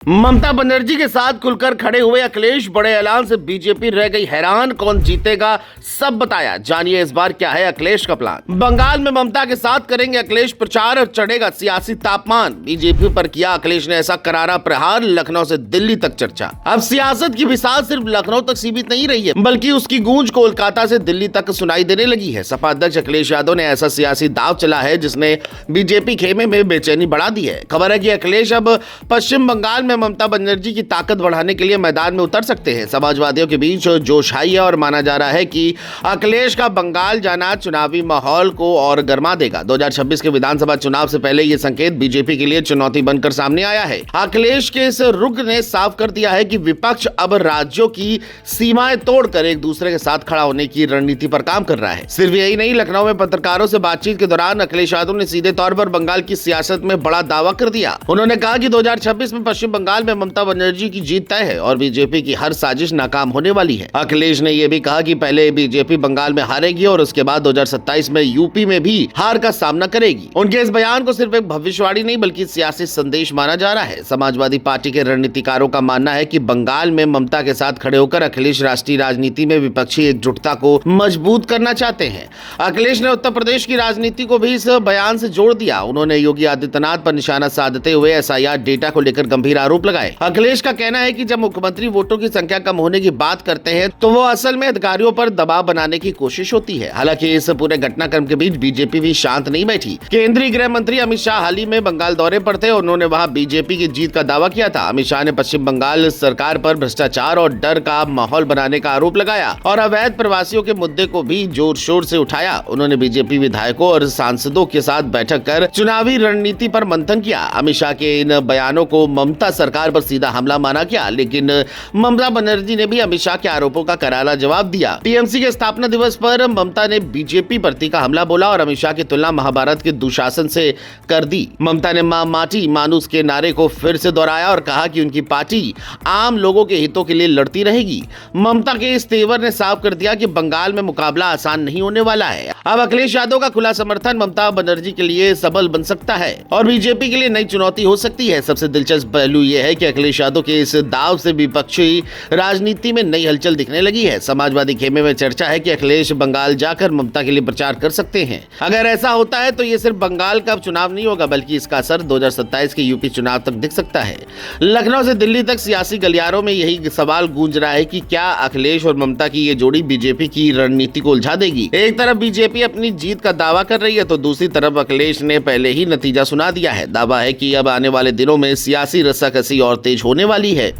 ममता बनर्जी के साथ खुलकर खड़े हुए अखिलेश, बड़े ऐलान से बीजेपी रह गई हैरान। कौन जीतेगा सब बताया, जानिए इस बार क्या है अखिलेश का प्लान। बंगाल में ममता के साथ करेंगे अखिलेश प्रचार और चढ़ेगा सियासी तापमान। बीजेपी पर किया अखिलेश ने ऐसा करारा प्रहार, लखनऊ से दिल्ली तक चर्चा। अब सियासत की विसात सिर्फ लखनऊ तक सीमित नहीं रही है, बल्कि उसकी गूंज कोलकाता से दिल्ली तक सुनाई देने लगी है। सपा अध्यक्ष अखिलेश यादव ने ऐसा सियासी दाव चला है जिसने बीजेपी खेमे में बेचैनी बढ़ा दी है। खबर है कि अखिलेश अब पश्चिम बंगाल में ममता बनर्जी की ताकत बढ़ाने के लिए मैदान में उतर सकते हैं। समाजवादियों के बीच जोश आई है और माना जा रहा है कि अखिलेश का बंगाल जाना चुनावी माहौल को और गर्मा देगा। 2026 के विधानसभा चुनाव से पहले यह संकेत बीजेपी के लिए चुनौती बनकर सामने आया है। अखिलेश के इस रुख ने साफ कर दिया है कि विपक्ष अब राज्यों की सीमाएं तोड़कर एक दूसरे के साथ खड़ा होने की रणनीति पर काम कर रहा है। सिर्फ यही नहीं, लखनऊ में पत्रकारों से बातचीत के दौरान अखिलेश यादव ने सीधे तौर पर बंगाल की सियासत में बड़ा दावा कर दिया। उन्होंने कहा कि 2026 में पश्चिम बंगाल में ममता बनर्जी की जीत तय है और बीजेपी की हर साजिश नाकाम होने वाली है। अखिलेश ने यह भी कहा कि पहले बीजेपी बंगाल में हारेगी और उसके बाद 2027 में यूपी में भी हार का सामना करेगी। उनके इस बयान को सिर्फ एक भविष्यवाणी नहीं बल्कि सियासी संदेश माना जा रहा है। समाजवादी पार्टी के रणनीतिकारों का मानना है कि बंगाल में ममता के साथ खड़े होकर अखिलेश राष्ट्रीय राजनीति में विपक्षी एकजुटता को मजबूत करना चाहते हैं। अखिलेश ने उत्तर प्रदेश की राजनीति को भी इस बयान से जोड़ दिया। उन्होंने योगी आदित्यनाथ पर निशाना साधते हुए SIR डेटा को लेकर गंभीर आरोप लगाए। अखिलेश का कहना है कि जब मुख्यमंत्री वोटों की संख्या कम होने की बात करते हैं तो वो असल में अधिकारियों पर दबाव बनाने की कोशिश होती है। हालांकि इस पूरे घटनाक्रम के बीच बीजेपी भी शांत नहीं बैठी। केंद्रीय गृह मंत्री अमित शाह हाल ही में बंगाल दौरे पर थे। उन्होंने वहां बीजेपी की जीत का दावा किया था। अमित शाह ने पश्चिम बंगाल सरकार पर भ्रष्टाचार और डर का माहौल बनाने का आरोप लगाया और अवैध प्रवासियों के मुद्दे को भी जोर शोर से उठाया। उन्होंने बीजेपी विधायकों और सांसदों के साथ बैठक कर चुनावी रणनीति पर मंथन किया। अमित शाह के इन बयानों को ममता सरकार पर सीधा हमला माना गया, लेकिन ममता बनर्जी ने भी अमित शाह के आरोपों का करारा जवाब दिया। टीएमसी के स्थापना दिवस पर ममता ने बीजेपी पर तीखा हमला बोला और अमित शाह की तुलना महाभारत के दुशासन से कर दी। ममता ने मां माटी मानुस के नारे को फिर से दोहराया और कहा कि उनकी पार्टी आम लोगों के हितों के लिए लड़ती रहेगी। ममता के इस तेवर ने साफ कर दिया कि बंगाल में मुकाबला आसान नहीं होने वाला है। अब अखिलेश यादव का खुला समर्थन ममता बनर्जी के लिए सबल बन सकता है और बीजेपी के लिए नई चुनौती हो सकती है। सबसे दिलचस्प पहलू यह है कि अखिलेश यादव के इस दाव से विपक्षी राजनीति में नई हलचल दिखने लगी है। समाजवादी खेमे में चर्चा है कि अखिलेश बंगाल जाकर ममता के लिए प्रचार कर सकते हैं। अगर ऐसा होता है तो ये सिर्फ बंगाल का चुनाव नहीं होगा बल्कि इसका असर 2027 के यूपी चुनाव तक दिख सकता है। लखनऊ से दिल्ली तक सियासी गलियारों में यही सवाल गूंज रहा है कि क्या अखिलेश और ममता की ये जोड़ी बीजेपी की रणनीति को उलझा देगी। एक तरफ बीजेपी अपनी जीत का दावा कर रही है तो दूसरी तरफ अखिलेश ने पहले ही नतीजा सुना दिया है। दावा है कि अब आने वाले दिनों में सियासी रस्साकसी और तेज होने वाली है।